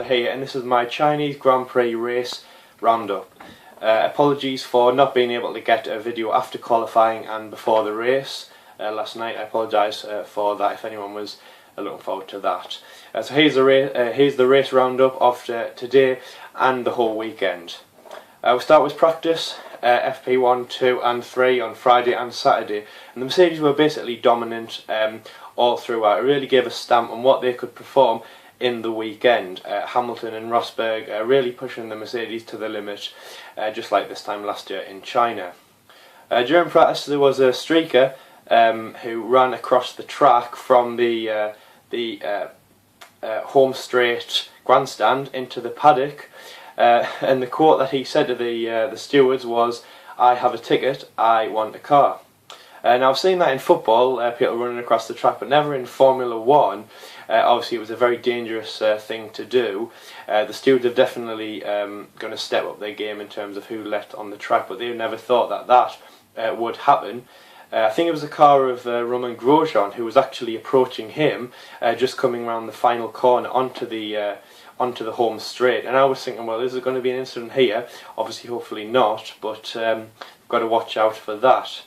Daniel here, and this is my Chinese Grand Prix race roundup. Apologies for not being able to get a video after qualifying and before the race last night. I apologise for that if anyone was looking forward to that. So here's the race roundup of today and the whole weekend. We'll start with practice. FP1, 2 and 3 on Friday and Saturday, and the Mercedes were basically dominant all throughout. It really gave a stamp on what they could perform in the weekend. Hamilton and Rosberg really pushing the Mercedes to the limit, just like this time last year in China. During practice there was a streaker who ran across the track from the home straight grandstand into the paddock. And the quote that he said to the stewards was, "I have a ticket, I want a car." Now I've seen that in football, people running across the track, but never in Formula 1. Obviously it was a very dangerous thing to do. The stewards are definitely going to step up their game in terms of who let on the track, but they never thought that would happen. I think it was a car of Romain Grosjean who was actually approaching him, just coming around the final corner onto the home straight, and I was thinking, well, is there going to be an incident here? Obviously, hopefully not, but we've got to watch out for that.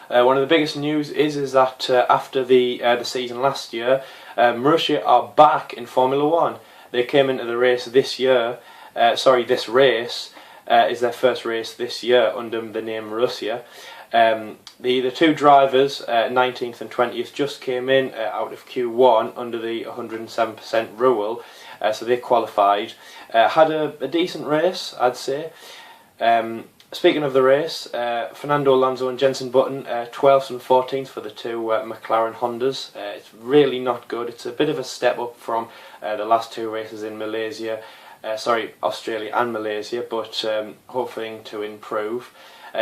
One of the biggest news is that after the season last year, Russia are back in Formula 1. They came into the race this year. This race is their first race this year under the name Russia. The two drivers, 19th and 20th, just came in out of Q1 under the 107% rule, so they qualified. Had a decent race, I'd say. Speaking of the race, Fernando Alonso and Jenson Button, 12th and 14th for the two McLaren Hondas. It's really not good. It's a bit of a step up from the last two races in Australia and Malaysia, but hoping to improve.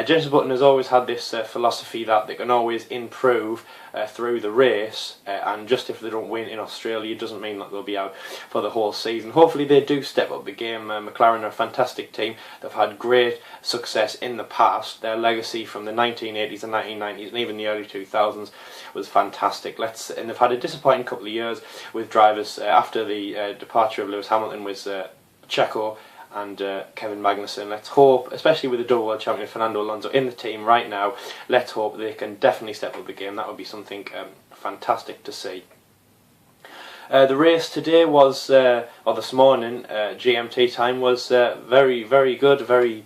Jenson Button has always had this philosophy that they can always improve through the race, and just if they don't win in Australia, it doesn't mean that they'll be out for the whole season. Hopefully they do step up the game. McLaren are a fantastic team. They've had great success in the past. Their legacy from the 1980s and 1990s and even the early 2000s was fantastic. And they've had a disappointing couple of years with drivers after the departure of Lewis Hamilton with Checo and Kevin Magnussen. Let's hope, especially with the double world champion Fernando Alonso in the team right now, let's hope they can definitely step up the game. That would be something fantastic to see. The race today was, or this morning, GMT time, was very, very good, very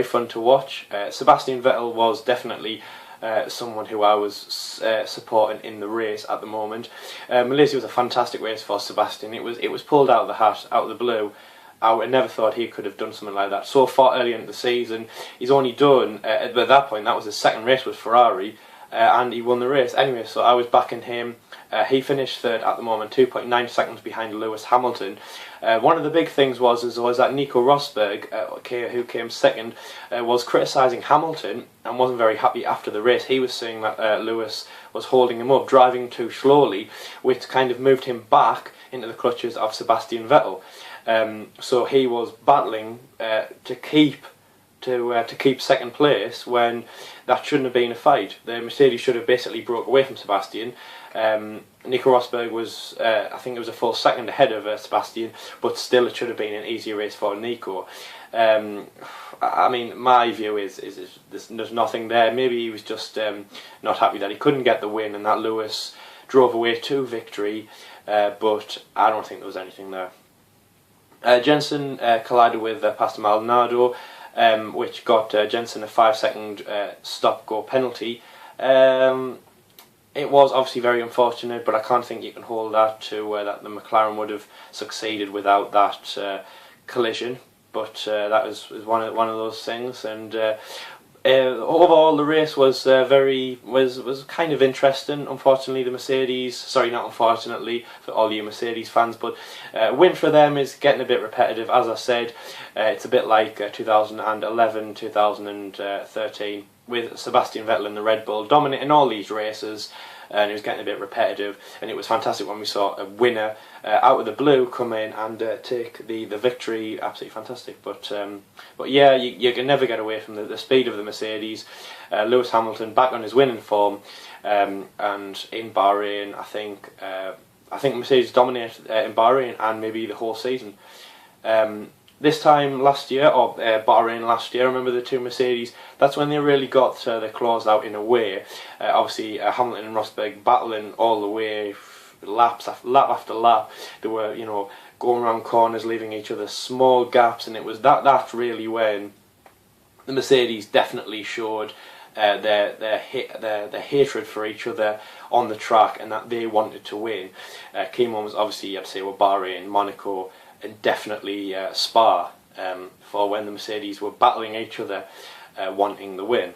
fun to watch. Sebastian Vettel was definitely someone who I was supporting in the race at the moment. Malaysia was a fantastic race for Sebastian. It was pulled out of the hat, out of the blue. I never thought he could have done something like that so far early in the season. He's only done, at that point, that was his second race with Ferrari, and he won the race anyway, so I was backing him. He finished third at the moment, 2.9 seconds behind Lewis Hamilton. One of the big things was that Nico Rosberg, who came second, was criticising Hamilton and wasn't very happy after the race. He was saying that Lewis was holding him up, driving too slowly, which kind of moved him back into the clutches of Sebastian Vettel. So he was battling to keep second place when that shouldn't have been a fight. The Mercedes should have basically broke away from Sebastian. Nico Rosberg was, I think it was a full second ahead of Sebastian, but still it should have been an easier race for Nico. I mean, my view is there's nothing there. Maybe he was just not happy that he couldn't get the win and that Lewis drove away to victory, but I don't think there was anything there. Jenson collided with Pastor Maldonado, which got Jenson a 5-second stop-go penalty. It was obviously very unfortunate, but I can't think you can hold that to that the McLaren would have succeeded without that collision. But that was one of those things, and overall the race was kind of interesting. Unfortunately, the Mercedes, not unfortunately for all you Mercedes fans, but win for them is getting a bit repetitive. As I said, it's a bit like 2011, 2013 with Sebastian Vettel in the Red Bull dominating all these races, and it was getting a bit repetitive. And it was fantastic when we saw a winner out of the blue come in and take the victory. Absolutely fantastic. But yeah, you can never get away from the speed of the Mercedes. Lewis Hamilton back on his winning form, and in Bahrain, I think I think Mercedes dominated in Bahrain and maybe the whole season. This time last year, or Bahrain last year, I remember the two Mercedes, that's when they really got their claws out in a way. Obviously Hamilton and Rosberg battling all the way, lap after lap. They were, you know, going around corners, leaving each other small gaps, and it was that really when the Mercedes definitely showed their hatred for each other on the track, and that they wanted to win. Key moments, obviously, I'd say, were Bahrain, Monaco, and definitely Spa, for when the Mercedes were battling each other, wanting the win.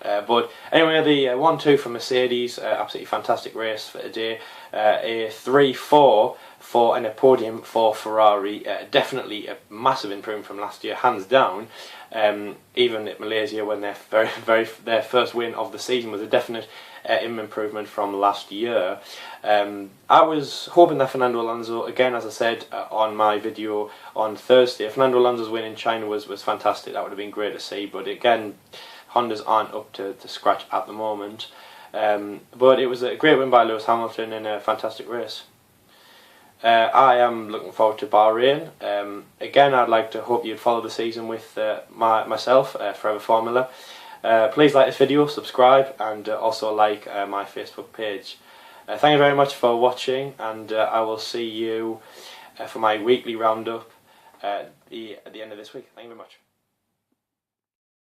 But anyway, the 1-2 for Mercedes, absolutely fantastic race for today. A 3-4 and a podium for Ferrari, definitely a massive improvement from last year, hands down. Even at Malaysia, when their first win of the season, was a definite improvement from last year. I was hoping that Fernando Alonso, again, as I said on my video on Thursday, Fernando Alonso's win in China was fantastic. That would have been great to see, but again, Hondas aren't up to scratch at the moment. But it was a great win by Lewis Hamilton in a fantastic race. I am looking forward to Bahrain. Again, I'd like to hope you'd follow the season with myself, Forever Formula. Please like this video, subscribe, and also like my Facebook page. Thank you very much for watching, and I will see you for my weekly roundup at the end of this week. Thank you very much.